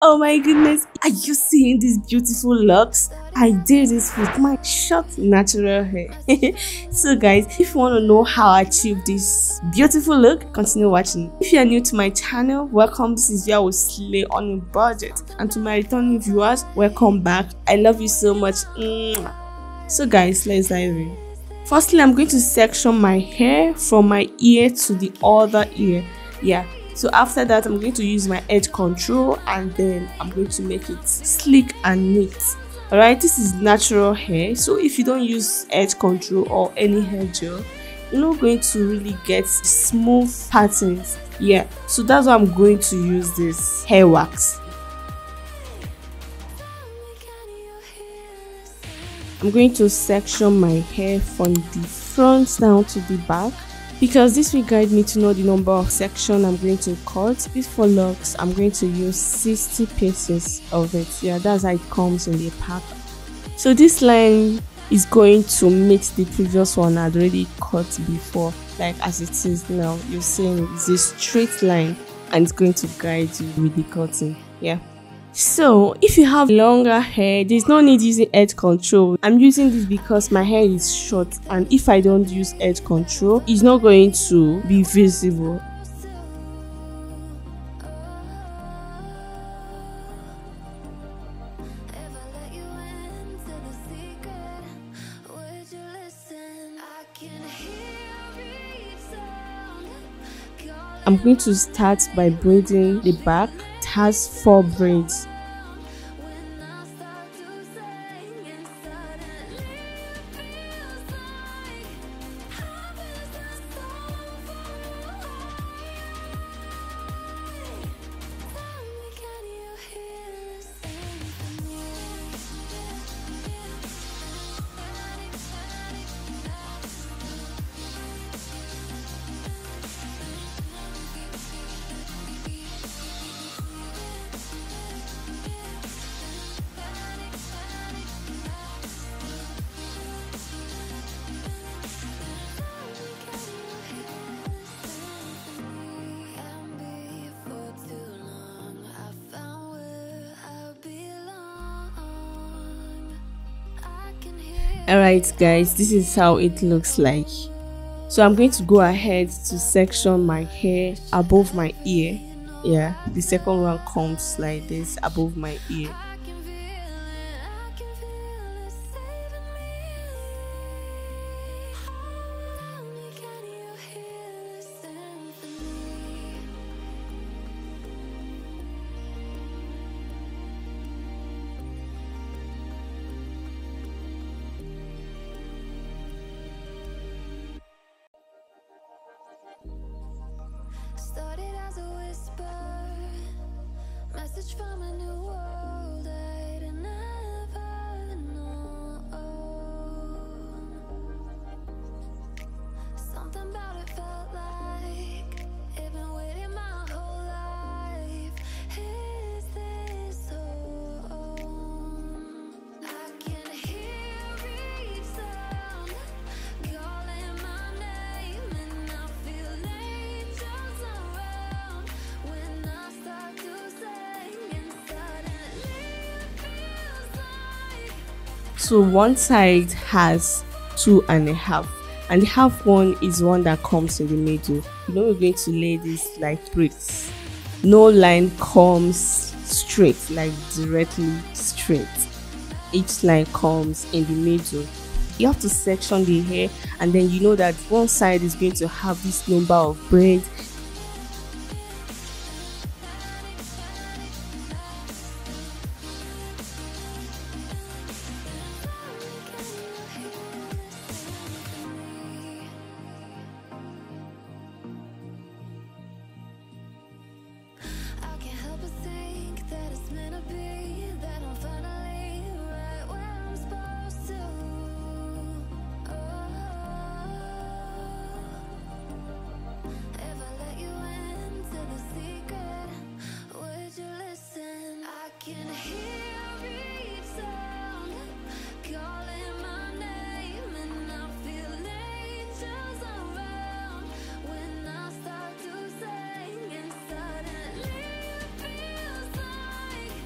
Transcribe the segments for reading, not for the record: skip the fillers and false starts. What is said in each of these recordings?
Oh my goodness, are you seeing these beautiful locks? I did this with my short natural hair. So guys, if you want to know how I achieved this beautiful look, continue watching. If you are new to my channel, welcome. This is where we slay on a budget. And to my returning viewers, welcome back. I love you so much. Mwah. So guys, let's dive in. Firstly, I'm going to section my hair from my ear to the other ear. Yeah. So after that, I'm going to use my edge control and then I'm going to make it sleek and neat. Alright, this is natural hair. So if you don't use edge control or any hair gel, you're not going to really get smooth patterns. Yeah, so that's why I'm going to use this hair wax. I'm going to section my hair from the front down to the back, because this will guide me to know the number of sections I'm going to cut. This for locks, I'm going to use 60 pieces of it. Yeah, that's how it comes in the pack. So this line is going to meet the previous one I'd already cut before. Like as it is now, you're seeing it's a straight line and it's going to guide you with the cutting. Yeah. So if you have longer hair, there's no need using edge control. I'm using this because my hair is short, and if I don't use edge control, it's not going to be visible. I'm going to start by braiding the back. It has 4 braids. Alright guys, this is how it looks like. So I'm going to go ahead to section my hair above my ear. Yeah, the second one comes like this above my ear. Started as a whisper, message from a new world I'd never known. Something about it felt like it'd been waiting my whole life. Is this home? I can hear each sound calling my name, and I feel angels around when I start to sing, and suddenly it feels like. So one side has 2.5, and the half one is one that comes in the middle. You know, we're going to lay this like bricks. No line comes straight, like directly straight. Each line comes in the middle. You have to section the hair, and then you know that one side is going to have this number of braids. I can't help but think that it's meant to be, that I'm finally right where I'm supposed to. If I let you into the secret, would you listen? I can hear each sound calling my name, and I feel angels around when I start to sing, and suddenly it feels like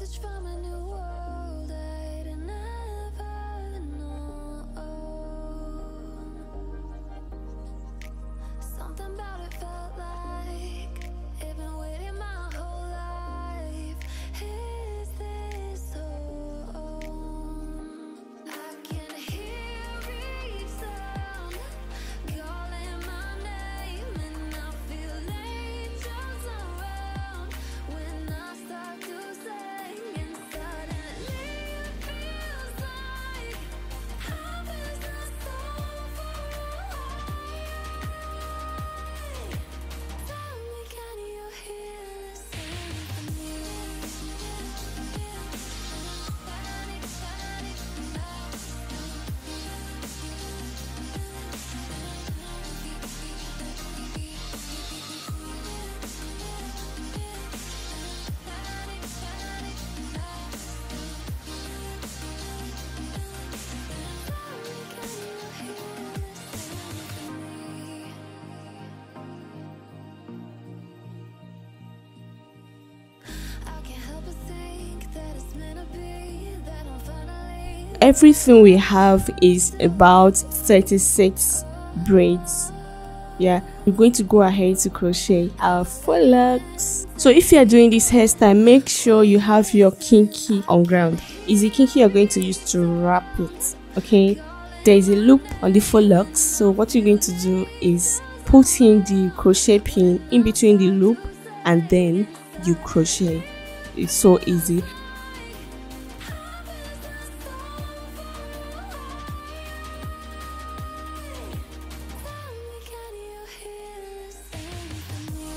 message from a new world I'd never known. Something about it felt like it'd been waiting my whole life. Is this home? I can hear each sound calling my name, and I feel angels around when I start to sing, and suddenly it feels like heaven's not so far away. Tell me, can you hear the symphony? I can't help but think that it's meant to be, that I'm finally Everything we have is about 36 braids. Yeah, we're going to go ahead to crochet our faux locs. So if you are doing this hairstyle, make sure you have your kinky on ground. Is the kinky you're going to use to wrap it. Okay, there is a loop on the faux locs, so what you're going to do is put in the crochet pin in between the loop and then you crochet. It's so easy. can you hear the symphony?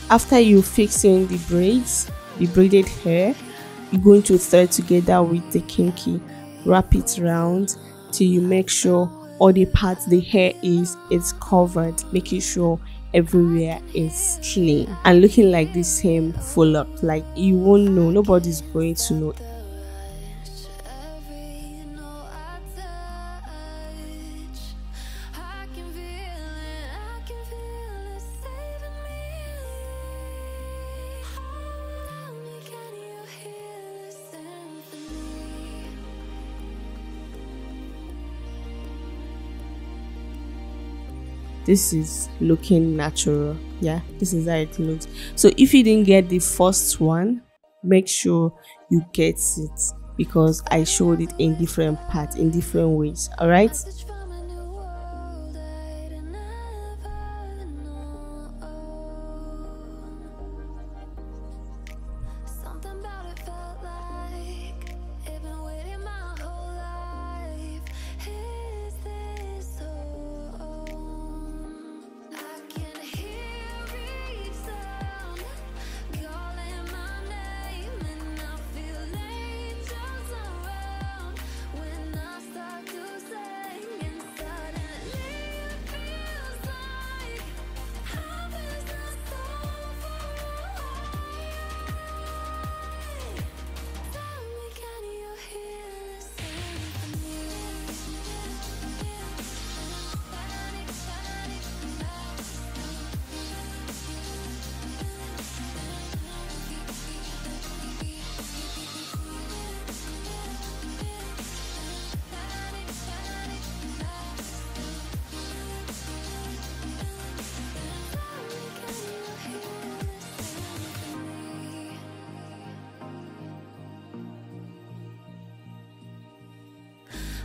After you fix in the braids, the braided hair, you're going to thread together with the kinky. Wrap it round till you make sure all the parts the hair is covered, making sure everywhere is clean and looking like the same faux loc. Like you won't know, nobody's going to know. Every note I touch, I can feel it saving me. Tell me, can you hear the symphony? This is looking natural. Yeah, this is how it looks. So if you didn't get the first one, make sure you get it because I showed it in different parts, in different ways. All right. Message from a new world I'd never known. Something about it felt like it'd been waiting my whole life. Is this home? I can hear each sound calling my name, and I feel angels around when I start to sing, and suddenly it feels like heaven's not so far away. Tell me, can you hear the symphony?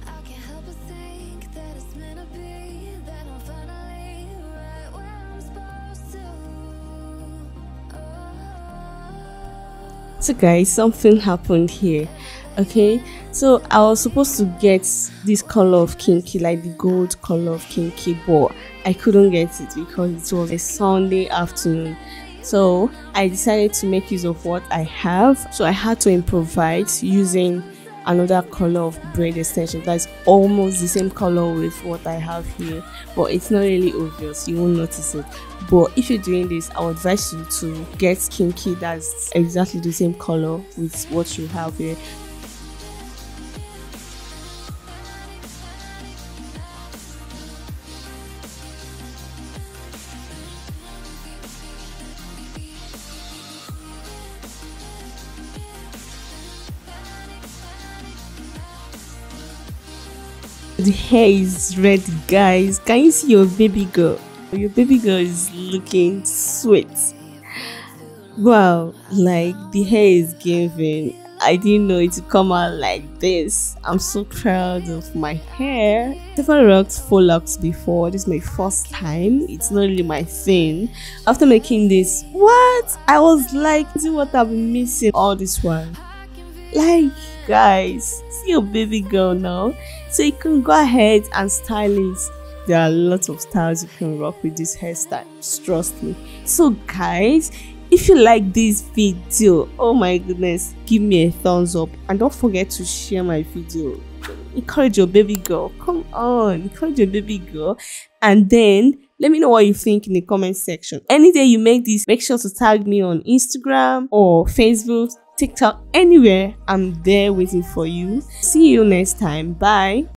I can't help but think that it's meant to be, that I'm finally right where I'm supposed to. So guys, something happened here. Okay, so I was supposed to get this color of kinky, like the gold color of kinky, but I couldn't get it because it was a Sunday afternoon. So I decided to make use of what I have. So I had to improvise using another color of braid extension that's almost the same color with what I have here, but it's not really obvious, you won't notice it. But if you're doing this, I would advise you to get kinky that's exactly the same color with what you have here. The hair is ready, guys. Can you see your baby girl? Your baby girl is looking sweet. Wow, like the hair is giving. I didn't know it would come out like this. I'm so proud of my hair. I've never rocked faux locks before. This is my first time. It's not really my thing. After making this, what? I was like, see what I've been missing all this while. Like, guys, see your baby girl now. So you can go ahead and style it. There are lots of styles you can rock with this hairstyle, trust me. So guys, if you like this video, oh my goodness, give me a thumbs up and don't forget to share my video. Encourage your baby girl. Come on, encourage your baby girl. And then let me know what you think in the comment section. Any day you make this, make sure to tag me on Instagram or Facebook, TikTok, anywhere. I'm there waiting for you. See you next time. Bye.